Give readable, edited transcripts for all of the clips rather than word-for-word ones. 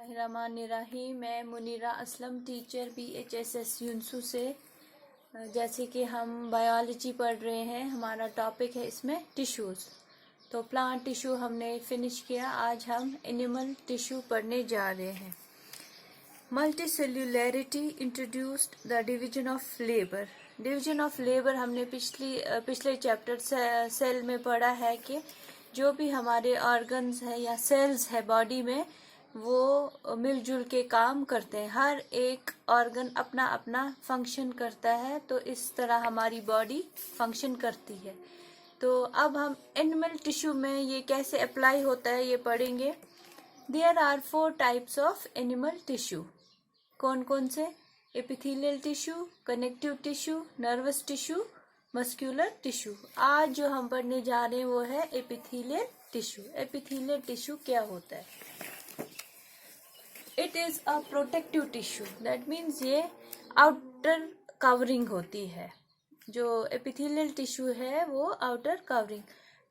बिस्मिल्लाहिर्रहमानिर्रहीम। मैं Munira Aslam, teacher BHSS यूनसू से। जैसे कि हम बायोलॉजी पढ़ रहे हैं, हमारा टॉपिक है इसमें टिश्यूज़। तो प्लांट टिश्यू हमने फिनिश किया, आज हम एनिमल टिश्यू पढ़ने जा रहे हैं। Multicellularity introduced the division of labour. Division of labour हमने पिछले चैप्टर सेल में पढ़ा है कि जो भी हमारे ऑर्गन्स है या सेल्स है बॉडी में, वो मिलजुल के काम करते हैं। हर एक ऑर्गन अपना अपना फंक्शन करता है, तो इस तरह हमारी बॉडी फंक्शन करती है। तो अब हम एनिमल टिश्यू में ये कैसे अप्लाई होता है ये पढ़ेंगे। There are 4 types of animal tissue. कौन कौन से? Epithelial tissue, connective tissue, nervous tissue, muscular tissue. आज जो हम पढ़ने जा रहे हैं वो है एपिथेलियल टिश्यू। एपिथेलियल टिश्यू क्या होता है? It is a protective tissue. That means ये आउटर कवरिंग होती है। जो एपिथेलियल टिश्यू है वो outer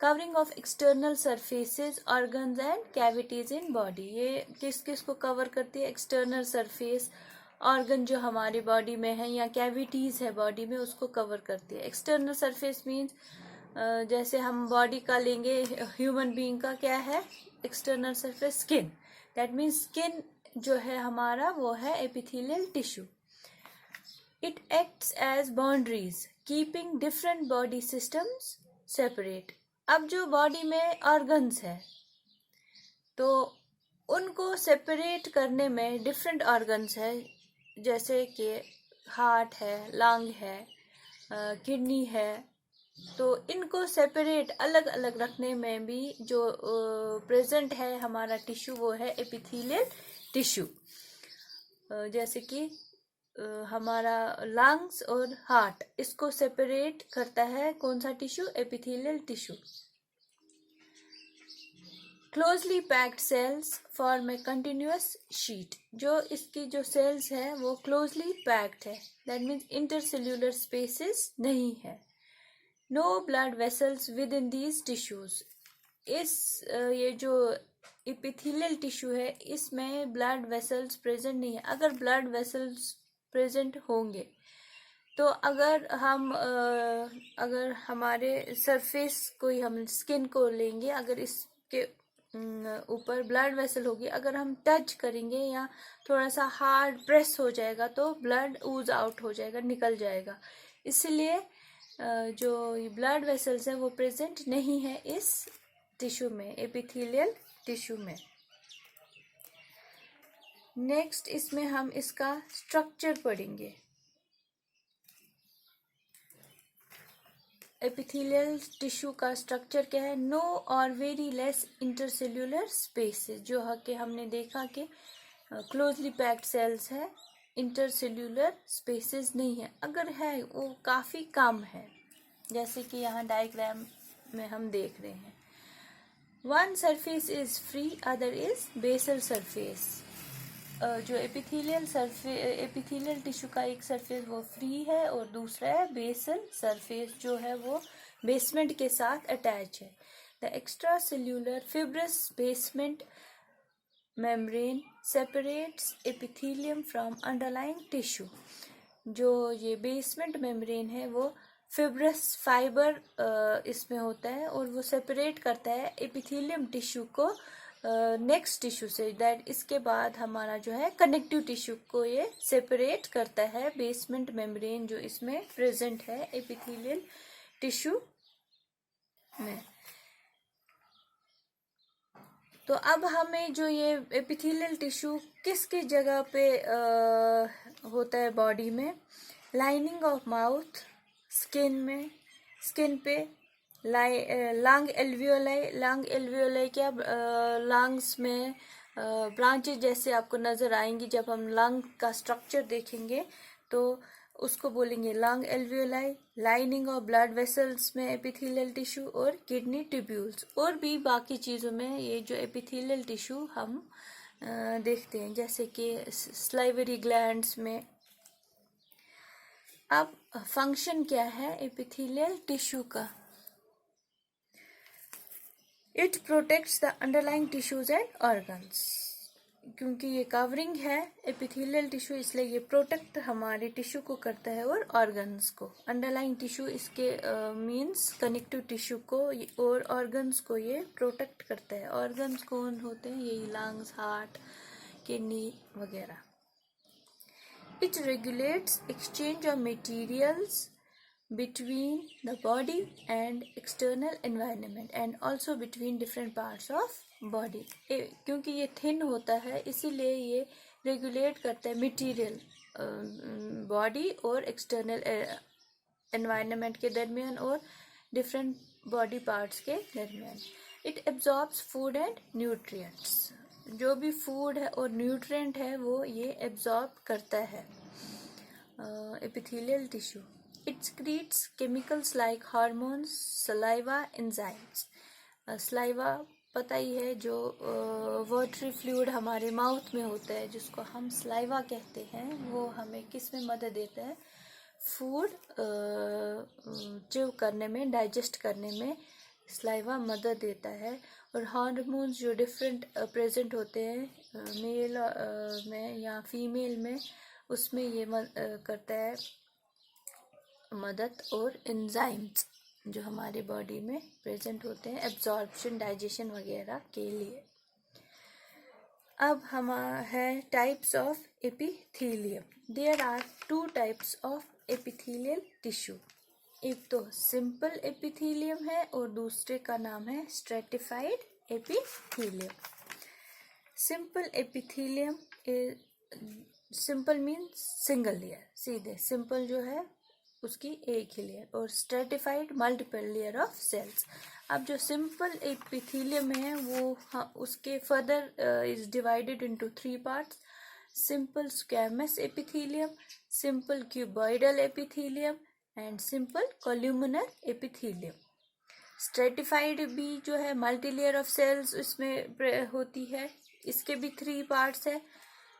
covering of external surfaces, organs and cavities in body. ये किस किस को कवर करती है? एक्सटर्नल सरफेस, ऑर्गन जो हमारी बॉडी में है या कैविटीज है बॉडी में, उसको कवर करती है। एक्सटर्नल सरफेस मीन्स जैसे हम बॉडी का लेंगे, ह्यूमन बीइंग का क्या है external surface? Skin. That means skin जो है हमारा वो है epithelial tissue. It acts as boundaries keeping different body systems separate. अब जो बॉडी में ऑर्गन्स है तो उनको सेपरेट करने में डिफरेंट ऑर्गन्स है, जैसे कि हार्ट है, लंग है, किडनी है। तो इनको सेपरेट अलग अलग रखने में भी जो प्रेजेंट है हमारा टिश्यू वो है एपिथेलियल टिश्यू। जैसे कि हमारा लंग्स और हार्ट, इसको सेपरेट करता है कौन सा tissue? Epithelial tissue. Closely packed cells form a continuous sheet. जो इसकी जो सेल्स है वो क्लोजली पैक्ड है। दैट मीन्स इंटरसेल्यूलर स्पेसेस नहीं है। No blood vessels within these tissues. ये जो एपिथेलियल टिश्यू है इसमें ब्लड वेसल्स प्रेजेंट नहीं है। अगर ब्लड वेसल्स प्रेजेंट होंगे तो अगर हमारे सरफेस कोई हम स्किन को लेंगे, अगर इसके ऊपर ब्लड वेसल होगी, अगर हम टच करेंगे या थोड़ा सा हार्ड प्रेस हो जाएगा तो ब्लड ऊज आउट हो जाएगा, निकल जाएगा। इसलिए जो ब्लड वेसल्स है वो प्रेजेंट नहीं है इस टिश्यू में, एपिथेलियल टिश्यू में। नेक्स्ट इसमें हम इसका स्ट्रक्चर पढ़ेंगे। एपिथेलियल टिश्यू का स्ट्रक्चर क्या है? नो और वेरी लेस इंटरसेल्यूलर स्पेसेस। जो है कि हमने देखा कि क्लोजली पैक्ड सेल्स है, इंटरसेल्यूलर स्पेसेस नहीं है। अगर है वो काफ़ी कम है, जैसे कि यहाँ डायग्राम में हम देख रहे हैं। One surface is free, other is basal surface. जो एपिथेलियल टिश्यू का एक सरफेस वो फ्री है और दूसरा है बेसल सरफेस, जो है वो बेसमेंट के साथ अटैच है। The extra cellular fibrous basement membrane separates epithelium from underlying tissue. जो ये बेसमेंट मेम्ब्रेन है वो फिब्रस फाइबर इसमें होता है और वो सेपरेट करता है एपिथेलियम टिश्यू को नेक्स्ट टिश्यू से। दैट इसके बाद हमारा जो है कनेक्टिव टिश्यू को ये सेपरेट करता है, बेसमेंट मेम्ब्रेन जो इसमें प्रेजेंट है एपिथेलियल टिश्यू में। तो अब हमें जो ये एपिथेलियल टिश्यू किस किस जगह पे होता है बॉडी में? लाइनिंग ऑफ माउथ, स्किन में, स्किन पे, लंग एल्वियोलाई क्या लंग्स में ब्रांचेस जैसे आपको नजर आएंगी। जब हम लंग का स्ट्रक्चर देखेंगे तो उसको बोलेंगे lung alveoli. Lining of blood vessels में एपिथेलियल टिश्यू और किडनी ट्यूब्यूल्स। और भी बाकी चीज़ों में ये जो एपिथेलियल टिश्यू हम देखते हैं, जैसे कि स्लाइवरी ग्लैंड्स में। अब फंक्शन क्या है एपिथेलियल टिश्यू का? It protects the underlying tissues and organs. क्योंकि ये कवरिंग है एपिथेलियल टिश्यू, इसलिए ये प्रोटेक्ट हमारे टिश्यू को करता है और ऑर्गन्स को। अंडरलाइंग टिश्यू इसके मींस कनेक्टिव टिश्यू को और ऑर्गन्स को ये प्रोटेक्ट करता है। ऑर्गन्स कौन होते हैं? यही लंग्स, हार्ट, किडनी वगैरह। It regulates exchange of materials between the body and external environment and also between different parts of body। क्योंकि ये थिन होता है इसीलिए ये रेगुलेट करता है मटेरियल बॉडी और एक्सटर्नल एनवायरनमेंट के दरमियान और डिफरेंट बॉडी पार्ट्स के दरमियान। It absorbs food and nutrients, जो भी फूड है और न्यूट्रिएंट है वो ये एब्जॉर्ब करता है epithelial tissue. It secretes chemicals like hormones, saliva, enzymes। saliva पता ही है, जो वाटरी फ्लूइड हमारे माउथ में होता है जिसको हम saliva कहते हैं, वो हमें किस में मदद देता है? फूड च्यू करने में, डाइजेस्ट करने में saliva मदद देता है। और हार्मोन्स जो डिफरेंट प्रेजेंट होते हैं मेल में या फीमेल में, उसमें ये करता है मदद। और एंजाइम्स जो हमारे बॉडी में प्रेजेंट होते हैं एब्जॉर्प्शन, डाइजेशन वगैरह के लिए। अब हम है types of epithelium. There are 2 types of epithelial tissue. एक तो सिंपल एपिथेलियम है और दूसरे का नाम है stratified epithelium. Simple epithelium, simple means single layer, सीधे सिंपल जो है उसकी एक ही लेयर, और stratified multiple layer of cells. अब जो सिंपल एपिथेलियम है वो उसके further is divided into 3 parts: simple squamous epithelium, simple cuboidal epithelium and simple columnar epithelium. Stratified भी जो है मल्टी लेयर ऑफ सेल्स इसमें होती है, इसके भी 3 पार्ट्स है: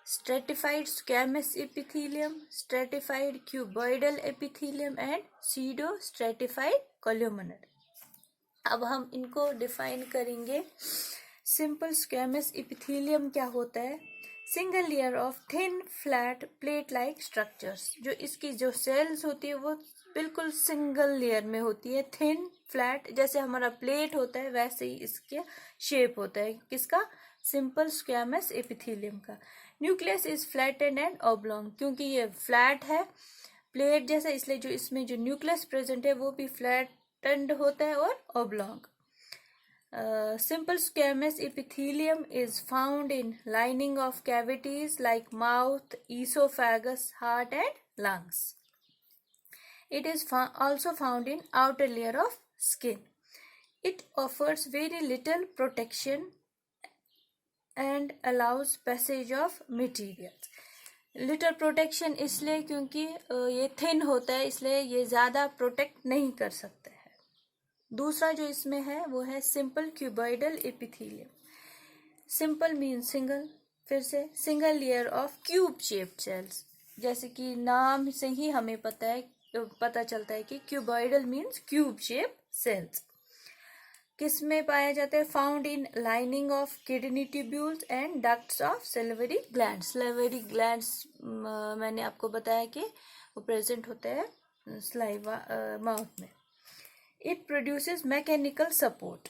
stratified squamous epithelium, stratified cuboidal epithelium and pseudo stratified columnar। अब हम इनको डिफाइन करेंगे। सिंपल स्क्वैमस एपिथेलियम क्या होता है? Single layer of thin flat plate like structures. जो इसकी जो सेल्स होती है वो बिल्कुल सिंगल लेयर में होती है, थिन फ्लैट, जैसे हमारा प्लेट होता है वैसे ही इसके शेप होता है। किसका? सिंपल स्क्वैमस एपिथेलियम का। Nucleus is flattened and oblong, क्योंकि ये फ्लैट है प्लेट जैसा, इसलिए जो इसमें जो न्यूक्लियस प्रेजेंट है वो भी फ्लैटेंड होता है और oblong. Simple squamous epithelium is found in lining of cavities like mouth, oesophagus, heart and lungs. It is also found in outer layer of skin. It offers very little protection and allows passage of materials। Little protection इसलिए क्योंकि ये thin होता है, इसलिए ये ज़्यादा protect नहीं कर सकता है। दूसरा जो इसमें है वो है simple cuboidal epithelium. Simple mean single, फिर से single layer of cube shaped sales. जैसे कि नाम से ही हमें पता चलता है कि cuboidal means cube shape cells. किस में पाया जाता है? Found in lining of kidney tubules and ducts of salivary glands. Salivary glands मैंने आपको बताया कि वो प्रेजेंट होता है सलाइवा माउथ में। It produces mechanical support,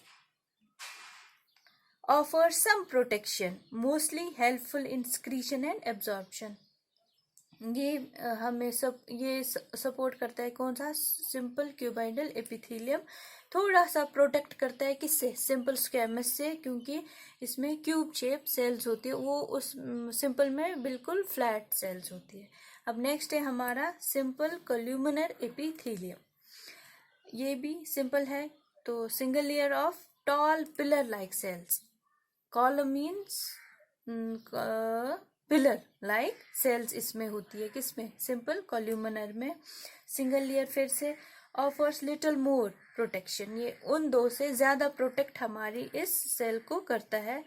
offer some protection, mostly helpful in secretion and absorption. ये हमें ये सपोर्ट करता है। कौन सा? सिंपल क्यूबॉइडल एपिथेलियम थोड़ा सा प्रोटेक्ट करता है, किससे? सिंपल स्क्वैमस से, क्योंकि इसमें क्यूब शेप सेल्स होती है, वो उस सिंपल में बिल्कुल फ्लैट सेल्स होती है। अब नेक्स्ट है हमारा सिंपल कोल्यूमिनर एपिथेलियम। ये भी सिंपल है, तो single layer of tall pillar like cells. Column means pillar like cells इसमें होती है। किसमें? सिंपल कोल्यूमिनर में। सिंगल लेयर फिर से ऑफर्स लिटिल मोर प्रोटेक्शन, ये उन दो से ज्यादा प्रोटेक्ट हमारी इस सेल को करता है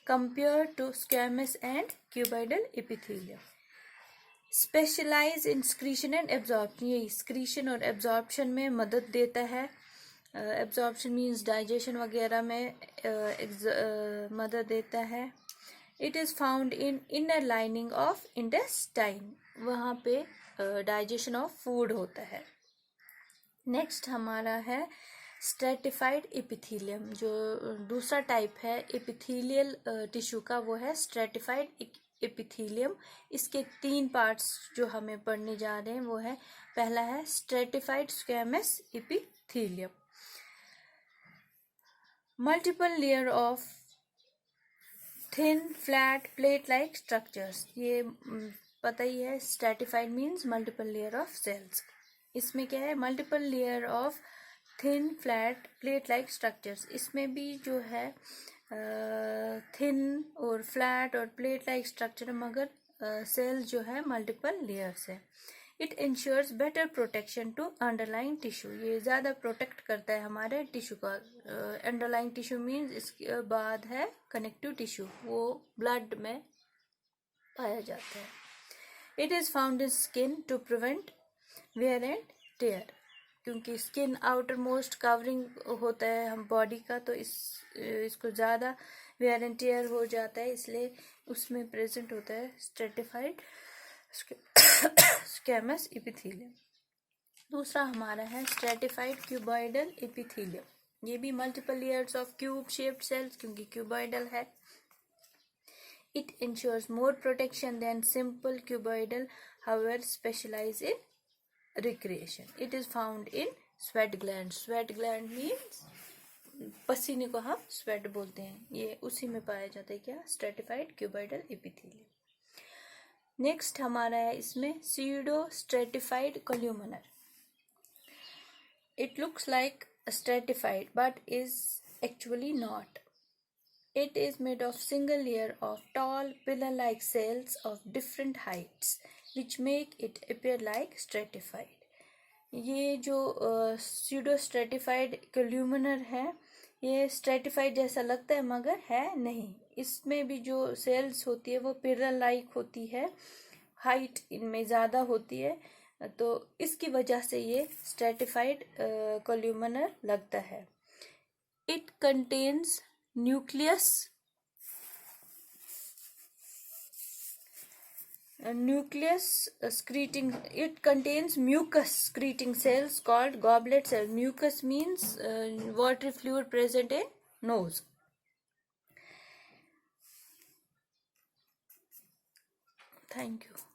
compare to squamous and cuboidal epithelium. Specialise in secretion and absorption, ये स्क्रीशन और एब्जॉर्प्शन में मदद देता है। एब्जॉर्प्शन मीन्स डाइजेशन वगैरह में मदद देता है। It is found in inner lining of intestine, वहाँ पे डाइजेशन ऑफ फूड होता है। नेक्स्ट हमारा है स्ट्रेटिफाइड एपिथीलियम। जो दूसरा टाइप है एपिथीलियल टिश्यू का वो है स्ट्रेटिफाइड एपिथीलियम। इसके 3 पार्ट्स जो हमें पढ़ने जा रहे हैं वो है, पहला है stratified squamous epithelium, multiple layer of thin flat plate like structures. ये पता ही है, stratified means multiple layer of cells. इसमें क्या है, multiple layer of thin flat plate like structures. इसमें भी जो है थिन और फ्लैट और प्लेट लाइक स्ट्रक्चर, मगर सेल जो है मल्टीपल लेयर्स है। It ensures better protection to underlying tissue. ये ज़्यादा प्रोटेक्ट करता है हमारे टिश्यू का। अंडरलाइंग टिश्यू मीन्स इसके बाद है कनेक्टिव टिश्यू, वो ब्लड में पाया जाता है। It is found in skin to prevent wear and tear, क्योंकि स्किन आउटर मोस्ट कवरिंग होता है हम बॉडी का, तो इसको ज़्यादा वेयर एंड टेयर हो जाता है, इसलिए उसमें प्रेजेंट होता है स्ट्रेटिफाइड स्क्वैमस एपिथेलियम। दूसरा हमारा है स्ट्रेटिफाइड क्यूबॉइडल एपिथेलियम। ये भी multiple layers of cube shaped cells, क्योंकि क्यूबॉइडल है। It ensures more protection than simple cuboidal, however specialise in recreation. It is found in sweat gland. Sweat gland means पसीने को हम स्वेट बोलते हैं, ये उसी में पाया जाता है क्या, स्ट्रेटिफाइड क्यूबॉइडल एपिथेलियम। नेक्स्ट हमारा है इसमें pseudo stratified columnar. It looks like stratified but is actually not. It is made of single layer of tall pillar-like cells of different heights, which make it appear like stratified. ये जो pseudo stratified columnar है, ये stratified जैसा लगता है मगर है नहीं। इसमें भी जो cells होती है वो pillar-like होती है, height इनमें ज़्यादा होती है, तो इसकी वजह से ये stratified columnar लगता है। It contains nucleus secreting, it contains mucus secreting cells called goblet cells. Mucus means watery fluid present in nose. Thank you.